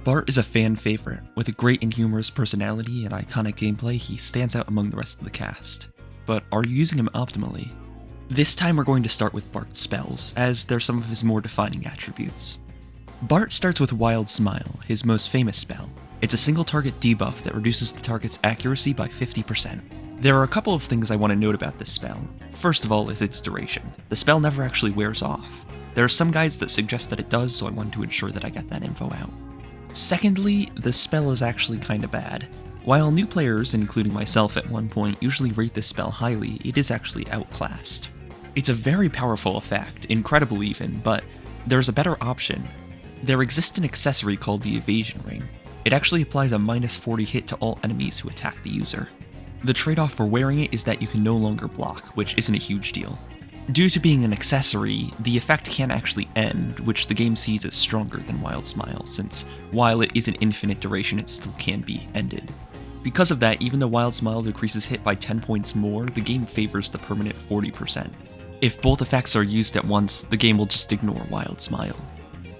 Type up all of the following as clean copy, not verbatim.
Bart is a fan favorite. With a great and humorous personality and iconic gameplay, he stands out among the rest of the cast. But are you using him optimally? This time we're going to start with Bart's spells, as they're some of his more defining attributes. Bart starts with Wild Smile, his most famous spell. It's a single target debuff that reduces the target's accuracy by 50%. There are a couple of things I want to note about this spell. First of all is its duration. The spell never actually wears off. There are some guides that suggest that it does, so I wanted to ensure that I get that info out. Secondly, the spell is actually kinda bad. While new players, including myself at one point, usually rate this spell highly, it is actually outclassed. It's a very powerful effect, incredible even, but there's a better option. There exists an accessory called the Evasion Ring. It actually applies a -40 hit to all enemies who attack the user. The trade-off for wearing it is that you can no longer block, which isn't a huge deal. Due to being an accessory, the effect can actually end, which the game sees as stronger than Wild Smile, since while it is an infinite duration, it still can be ended. Because of that, even though Wild Smile decreases hit by 10 points more, the game favors the permanent 40%. If both effects are used at once, the game will just ignore Wild Smile.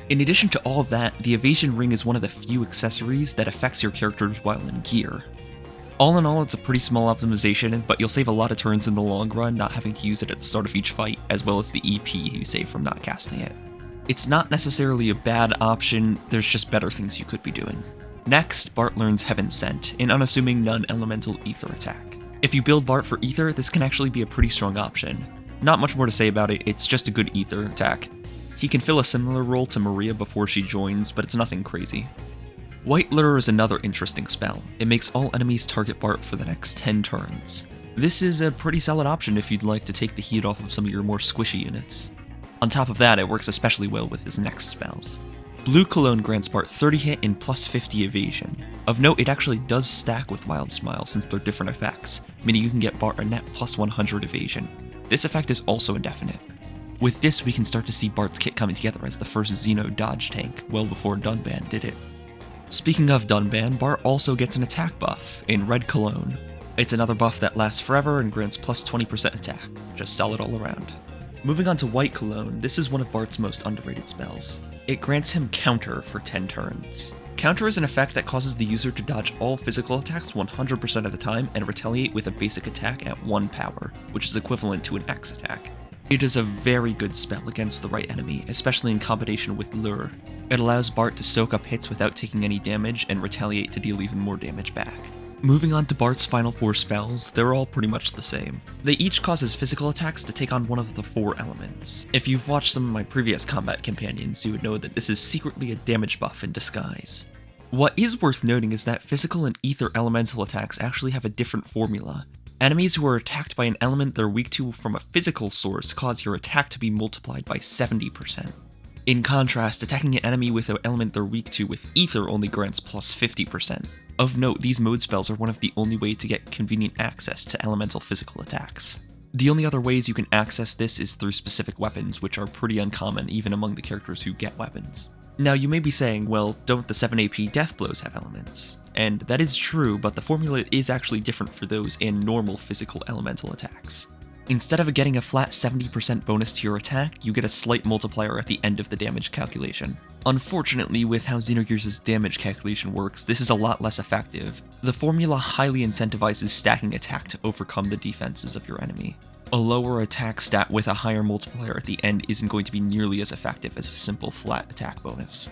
In addition to all of that, the Evasion Ring is one of the few accessories that affects your characters while in gear. All in all, it's a pretty small optimization, but you'll save a lot of turns in the long run not having to use it at the start of each fight, as well as the EP you save from not casting it. It's not necessarily a bad option, there's just better things you could be doing. Next, Bart learns Heaven Sent, an unassuming non-elemental ether attack. If you build Bart for ether, this can actually be a pretty strong option. Not much more to say about it, it's just a good ether attack. He can fill a similar role to Maria before she joins, but it's nothing crazy. White Lure is another interesting spell. It makes all enemies target Bart for the next 10 turns. This is a pretty solid option if you'd like to take the heat off of some of your more squishy units. On top of that, it works especially well with his next spells. Blue Cologne grants Bart 30 hit and plus 50 evasion. Of note, it actually does stack with Wild Smile since they're different effects, meaning you can get Bart a net plus 100 evasion. This effect is also indefinite. With this, we can start to see Bart's kit coming together as the first Xeno dodge tank, well before Dunban did it. Speaking of Dunban, Bart also gets an attack buff in Red Cologne. It's another buff that lasts forever and grants plus 20% attack, just solid all around. Moving on to White Cologne, this is one of Bart's most underrated spells. It grants him Counter for 10 turns. Counter is an effect that causes the user to dodge all physical attacks 100% of the time and retaliate with a basic attack at 1 power, which is equivalent to an X attack. It is a very good spell against the right enemy, especially in combination with Lure. It allows Bart to soak up hits without taking any damage and retaliate to deal even more damage back. Moving on to Bart's final 4 spells, they're all pretty much the same. They each cause his physical attacks to take on one of the 4 elements. If you've watched some of my previous combat companions, you would know that this is secretly a damage buff in disguise. What is worth noting is that physical and ether elemental attacks actually have a different formula. Enemies who are attacked by an element they're weak to from a physical source cause your attack to be multiplied by 70%. In contrast, attacking an enemy with an element they're weak to with ether only grants plus 50%. Of note, these mode spells are one of the only ways to get convenient access to elemental physical attacks. The only other ways you can access this is through specific weapons, which are pretty uncommon even among the characters who get weapons. Now you may be saying, well, don't the 7 AP death blows have elements? And that is true, but the formula is actually different for those and normal physical elemental attacks. Instead of getting a flat 70% bonus to your attack, you get a slight multiplier at the end of the damage calculation. Unfortunately, with how Xenogears' damage calculation works, this is a lot less effective. The formula highly incentivizes stacking attack to overcome the defenses of your enemy. A lower attack stat with a higher multiplier at the end isn't going to be nearly as effective as a simple flat attack bonus.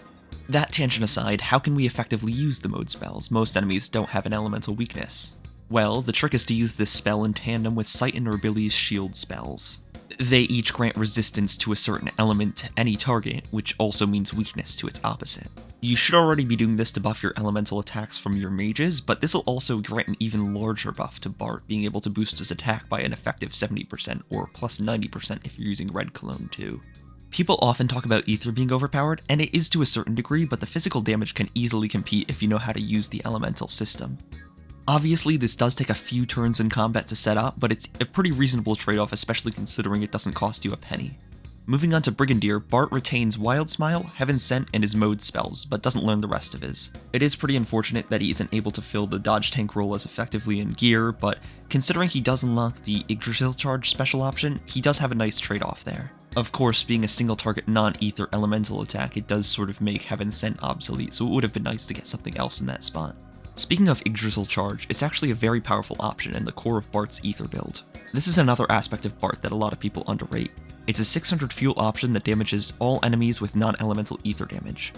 That tangent aside, how can we effectively use the mode spells? Most enemies don't have an elemental weakness. Well, the trick is to use this spell in tandem with Sighten or Billy's shield spells. They each grant resistance to a certain element to any target, which also means weakness to its opposite. You should already be doing this to buff your elemental attacks from your mages, but this will also grant an even larger buff to Bart, being able to boost his attack by an effective 70% or plus 90% if you're using Red Cologne too. People often talk about ether being overpowered, and it is to a certain degree, but the physical damage can easily compete if you know how to use the elemental system. Obviously, this does take a few turns in combat to set up, but it's a pretty reasonable trade-off, especially considering it doesn't cost you a penny. Moving on to Brigadier, Bart retains Wild Smile, Heaven Sent, and his mode spells, but doesn't learn the rest of his. It is pretty unfortunate that he isn't able to fill the dodge tank role as effectively in gear, but considering he does unlock the Yggdrasil charge special option, he does have a nice trade-off there. Of course, being a single target non-ether elemental attack, it does sort of make Heaven Sent obsolete, so it would have been nice to get something else in that spot. Speaking of Yggdrasil Charge, it's actually a very powerful option in the core of Bart's ether build. This is another aspect of Bart that a lot of people underrate. It's a 600 fuel option that damages all enemies with non-elemental ether damage.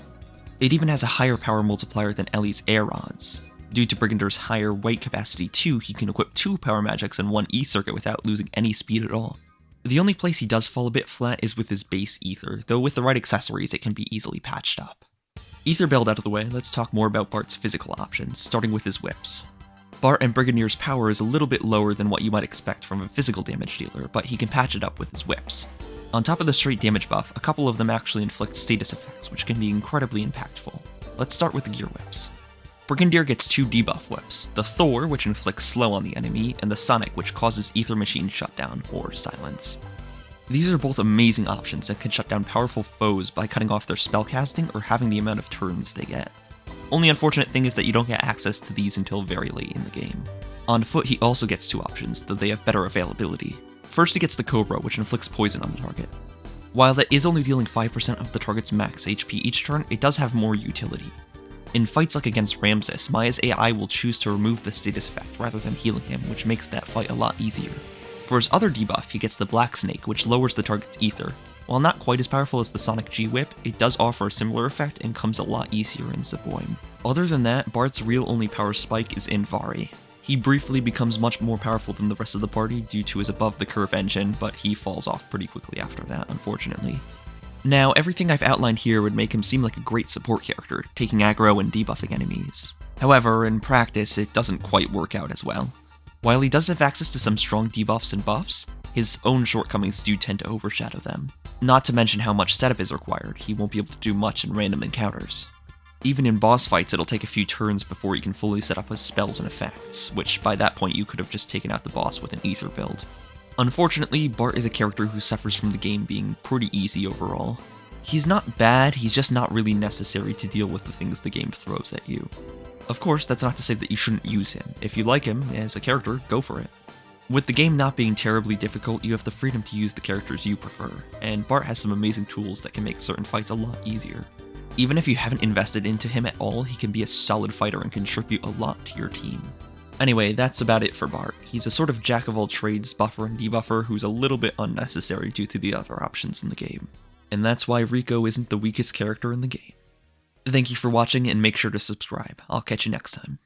It even has a higher power multiplier than Ellie's air rods. Due to Brigander's higher weight capacity too, he can equip 2 power magics and 1 E-circuit without losing any speed at all. The only place he does fall a bit flat is with his base ether, though with the right accessories it can be easily patched up. Ether build out of the way, let's talk more about Bart's physical options, starting with his whips. Bart and Brigander's power is a little bit lower than what you might expect from a physical damage dealer, but he can patch it up with his whips. On top of the straight damage buff, a couple of them actually inflict status effects, which can be incredibly impactful. Let's start with the gear whips. Brigander gets 2 debuff whips, the Thor, which inflicts slow on the enemy, and the Sonic, which causes Ether Machine shutdown, or silence. These are both amazing options that can shut down powerful foes by cutting off their spellcasting or having the amount of turns they get. Only unfortunate thing is that you don't get access to these until very late in the game. On foot he also gets 2 options, though they have better availability. First he gets the Cobra, which inflicts poison on the target. While that is only dealing 5% of the target's max HP each turn, it does have more utility. In fights like against Ramses, Maya's AI will choose to remove the status effect rather than healing him, which makes that fight a lot easier. For his other debuff, he gets the Black Snake, which lowers the target's ether. While not quite as powerful as the Sonic G-Whip, it does offer a similar effect and comes a lot easier in Zeboim. Other than that, Bart's real only power spike is in Vari. He briefly becomes much more powerful than the rest of the party due to his above-the-curve engine, but he falls off pretty quickly after that, unfortunately. Now, everything I've outlined here would make him seem like a great support character, taking aggro and debuffing enemies. However, in practice, it doesn't quite work out as well. While he does have access to some strong debuffs and buffs, his own shortcomings do tend to overshadow them. Not to mention how much setup is required, he won't be able to do much in random encounters. Even in boss fights, it'll take a few turns before he can fully set up his spells and effects, which by that point you could have just taken out the boss with an ether build. Unfortunately, Bart is a character who suffers from the game being pretty easy overall. He's not bad, he's just not really necessary to deal with the things the game throws at you. Of course, that's not to say that you shouldn't use him. If you like him as a character, go for it. With the game not being terribly difficult, you have the freedom to use the characters you prefer, and Bart has some amazing tools that can make certain fights a lot easier. Even if you haven't invested into him at all, he can be a solid fighter and contribute a lot to your team. Anyway, that's about it for Bart. He's a sort of jack-of-all-trades buffer and debuffer who's a little bit unnecessary due to the other options in the game. And that's why Rico isn't the weakest character in the game. Thank you for watching, and make sure to subscribe. I'll catch you next time.